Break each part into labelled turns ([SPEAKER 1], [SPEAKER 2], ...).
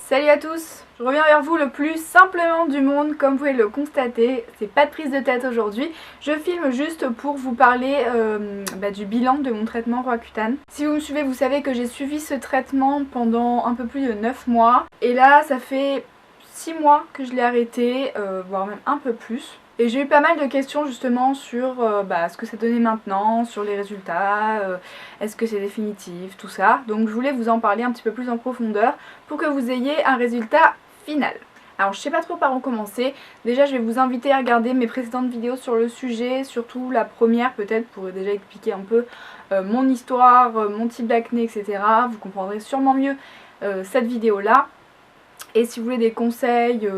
[SPEAKER 1] Salut à tous, je reviens vers vous le plus simplement du monde, comme vous pouvez le constater, c'est pas de prise de tête aujourd'hui, je filme juste pour vous parler du bilan de mon traitement Roaccutane. Si vous me suivez, vous savez que j'ai suivi ce traitement pendant un peu plus de 9 mois, et là ça fait 6 mois que je l'ai arrêté, voire même un peu plus. Et j'ai eu pas mal de questions justement sur ce que ça donnait maintenant, sur les résultats, est-ce que c'est définitif, tout ça. Donc je voulais vous en parler un petit peu plus en profondeur pour que vous ayez un résultat final. Alors je sais pas trop par où commencer. Déjà je vais vous inviter à regarder mes précédentes vidéos sur le sujet, surtout la première peut-être pour déjà expliquer un peu mon histoire, mon type d'acné, etc. Vous comprendrez sûrement mieux cette vidéo là. Et si vous voulez des conseils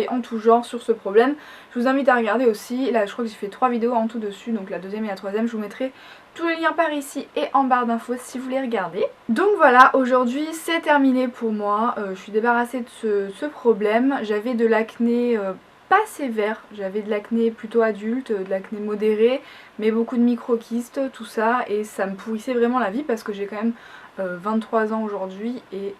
[SPEAKER 1] en tout genre sur ce problème, je vous invite à regarder aussi, là je crois que j'ai fait 3 vidéos en tout dessus, donc la deuxième et la troisième, je vous mettrai tous les liens par ici et en barre d'infos si vous voulez regarder. Donc voilà, aujourd'hui c'est terminé pour moi, je suis débarrassée de ce problème. J'avais de l'acné pas sévère, j'avais de l'acné plutôt adulte, de l'acné modéré, mais beaucoup de micro-kystes, tout ça, et ça me pourrissait vraiment la vie parce que j'ai quand même 23 ans aujourd'hui et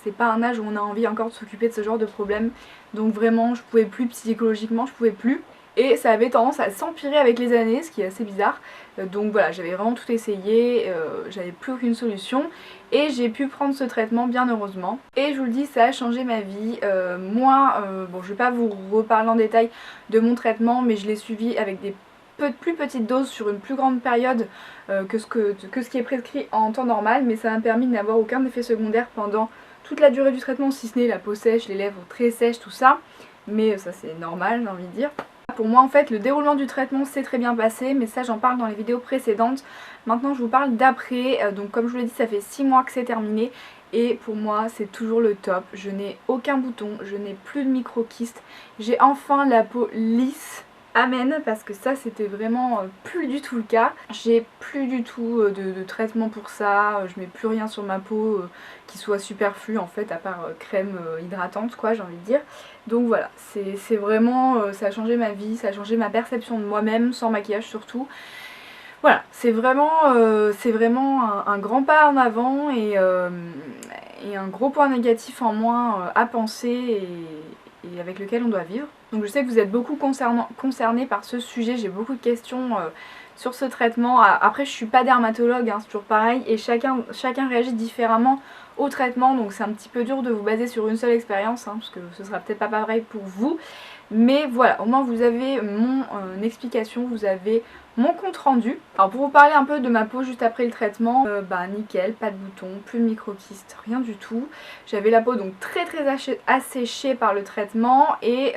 [SPEAKER 1] c'est pas un âge où on a envie encore de s'occuper de ce genre de problème. Donc vraiment je pouvais plus psychologiquement, je pouvais plus. Et ça avait tendance à s'empirer avec les années, ce qui est assez bizarre. Donc voilà, j'avais vraiment tout essayé, j'avais plus aucune solution. Et j'ai pu prendre ce traitement bien heureusement. Et je vous le dis, ça a changé ma vie. Je vais pas vous reparler en détail de mon traitement, mais je l'ai suivi avec des plus petites doses sur une plus grande période que ce qui est prescrit en temps normal. Mais ça m'a permis de n'avoir aucun effet secondaire pendant toute la durée du traitement, si ce n'est la peau sèche, les lèvres très sèches, tout ça. Mais ça c'est normal, j'ai envie de dire. Pour moi en fait le déroulement du traitement s'est très bien passé, mais ça j'en parle dans les vidéos précédentes. Maintenant je vous parle d'après, donc comme je vous l'ai dit ça fait 6 mois que c'est terminé et pour moi c'est toujours le top. Je n'ai aucun bouton, je n'ai plus de micro-kystes, j'ai enfin la peau lisse. Amen, parce que ça c'était vraiment plus du tout le cas. J'ai plus du tout de traitement pour ça, je mets plus rien sur ma peau qui soit superflu en fait, à part crème hydratante quoi, j'ai envie de dire. Donc voilà, c'est vraiment, ça a changé ma vie, ça a changé ma perception de moi-même, sans maquillage surtout. Voilà, c'est vraiment un grand pas en avant et un gros point négatif en moins à penser et avec lequel on doit vivre. Donc je sais que vous êtes beaucoup concernés par ce sujet, j'ai beaucoup de questions sur ce traitement. Après je suis pas dermatologue, hein, c'est toujours pareil, et chacun réagit différemment au traitement, donc c'est un petit peu dur de vous baser sur une seule expérience, hein, parce que ce sera peut-être pas pareil pour vous. Mais voilà, au moins vous avez mon explication, vous avez mon compte rendu. Alors pour vous parler un peu de ma peau juste après le traitement, nickel, pas de boutons, plus de micro-kystes, rien du tout. J'avais la peau donc très asséchée par le traitement et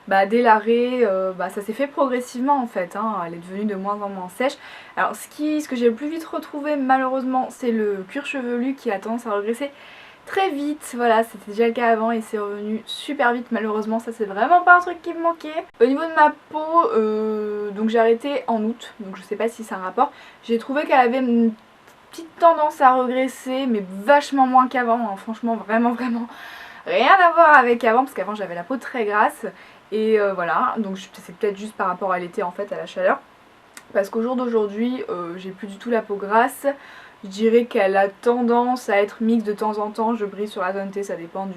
[SPEAKER 1] dès l'arrêt, ça s'est fait progressivement en fait, hein. Elle est devenue de moins en moins sèche. Alors ce que j'ai le plus vite retrouvé malheureusement c'est le cuir chevelu qui a tendance à regresser très vite. Voilà, c'était déjà le cas avant et c'est revenu super vite malheureusement, ça c'est vraiment pas un truc qui me manquait. Au niveau de ma peau, donc j'ai arrêté en août, donc je sais pas si c'est un rapport. J'ai trouvé qu'elle avait une petite tendance à regresser mais vachement moins qu'avant, hein. Franchement vraiment rien à voir avec avant parce qu'avant j'avais la peau très grasse. Et voilà, donc c'est peut-être juste par rapport à l'été en fait, à la chaleur. Parce qu'au jour d'aujourd'hui, j'ai plus du tout la peau grasse. Je dirais qu'elle a tendance à être mixte de temps en temps. Je brille sur la zone T, ça dépend de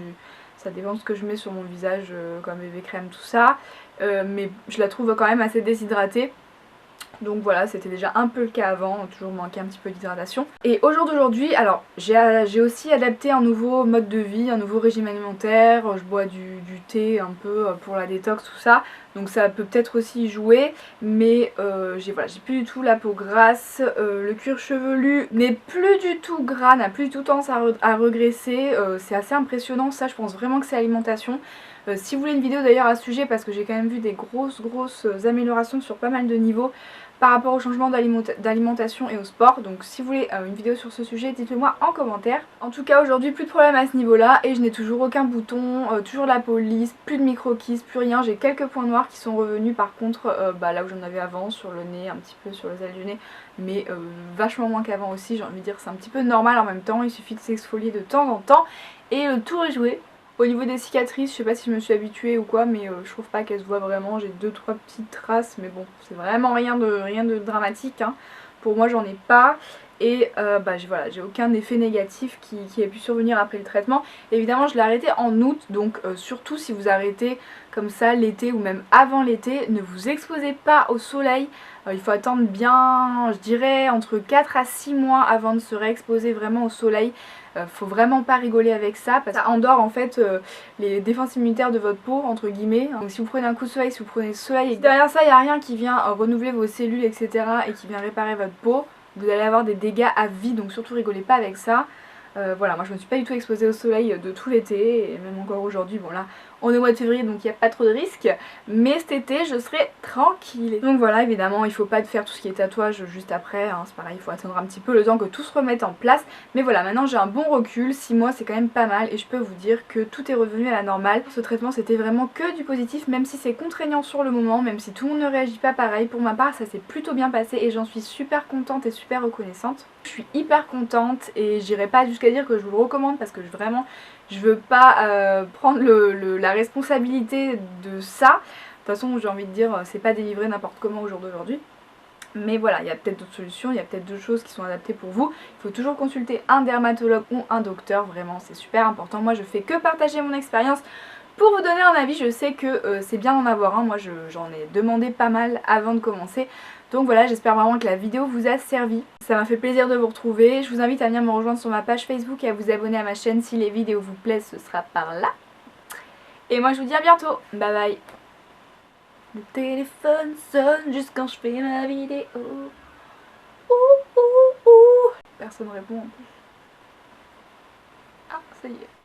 [SPEAKER 1] ce que je mets sur mon visage, comme bébé crème, tout ça. Mais je la trouve quand même assez déshydratée. Donc voilà, c'était déjà un peu le cas avant, toujours manqué un petit peu d'hydratation. Et au jour d'aujourd'hui, alors j'ai aussi adapté un nouveau mode de vie, un nouveau régime alimentaire. Je bois du thé un peu pour la détox, tout ça. Donc ça peut peut-être aussi y jouer. Mais j'ai plus du tout la peau grasse. Le cuir chevelu n'est plus du tout gras, n'a plus du tout tendance à regresser. C'est assez impressionnant, ça je pense vraiment que c'est l'alimentation. Si vous voulez une vidéo d'ailleurs à ce sujet, parce que j'ai quand même vu des grosses améliorations sur pas mal de niveaux par rapport au changement d'alimentation et au sport, donc si vous voulez une vidéo sur ce sujet, dites-le moi en commentaire. En tout cas aujourd'hui plus de problème à ce niveau là et je n'ai toujours aucun bouton, toujours la peau lisse, plus de micro-kystes, plus rien. J'ai quelques points noirs qui sont revenus par contre là où j'en avais avant, sur le nez, un petit peu sur les ailes du nez, mais vachement moins qu'avant aussi. J'ai envie de dire c'est un petit peu normal en même temps, il suffit de s'exfolier de temps en temps et le tour est joué. Au niveau des cicatrices, je sais pas si je me suis habituée ou quoi, mais je trouve pas qu'elles se voient vraiment. J'ai 2-3 petites traces, mais bon, c'est vraiment rien de dramatique, hein. Pour moi, j'en ai pas. et voilà, j'ai aucun effet négatif qui ait pu survenir après le traitement. Évidemment je l'ai arrêté en août, donc surtout si vous arrêtez comme ça l'été ou même avant l'été, ne vous exposez pas au soleil. Il faut attendre bien, je dirais, entre 4 à 6 mois avant de se réexposer vraiment au soleil. Faut vraiment pas rigoler avec ça parce que ça endort en fait les défenses immunitaires de votre peau entre guillemets. Donc si vous prenez un coup de soleil, si vous prenez le soleil et que derrière ça il n'y a rien qui vient renouveler vos cellules etc. et qui vient réparer votre peau, vous allez avoir des dégâts à vie, donc surtout rigolez pas avec ça. Voilà, moi je me suis pas du tout exposée au soleil de tout l'été et même encore aujourd'hui. Bon là on est au mois de février donc il n'y a pas trop de risques, mais cet été je serai tranquille. Donc voilà, évidemment il faut pas faire tout ce qui est tatouage juste après, hein, c'est pareil, il faut attendre un petit peu le temps que tout se remette en place. Mais voilà, maintenant j'ai un bon recul, 6 mois c'est quand même pas mal et je peux vous dire que tout est revenu à la normale. Ce traitement c'était vraiment que du positif, même si c'est contraignant sur le moment, même si tout le monde ne réagit pas pareil. Pour ma part ça s'est plutôt bien passé et j'en suis super contente et super reconnaissante. Je suis hyper contente et j'irai pas jusqu'à dire que je vous le recommande parce que vraiment je veux pas prendre la responsabilité de ça. De toute façon j'ai envie de dire c'est pas délivré n'importe comment au jour d'aujourd'hui. Mais voilà, il y a peut-être d'autres solutions, il y a peut-être d'autres choses qui sont adaptées pour vous. Il faut toujours consulter un dermatologue ou un docteur, vraiment c'est super important. Moi je fais que partager mon expérience pour vous donner un avis. Je sais que c'est bien d'en avoir un, moi j'en ai demandé pas mal avant de commencer. Donc voilà, j'espère vraiment que la vidéo vous a servi. Ça m'a fait plaisir de vous retrouver. Je vous invite à venir me rejoindre sur ma page Facebook et à vous abonner à ma chaîne. Si les vidéos vous plaisent, ce sera par là. Et moi je vous dis à bientôt. Bye bye. Le téléphone sonne juste quand je fais ma vidéo. Ouh, ouh, ouh. Personne répond en plus. Ah, ça y est.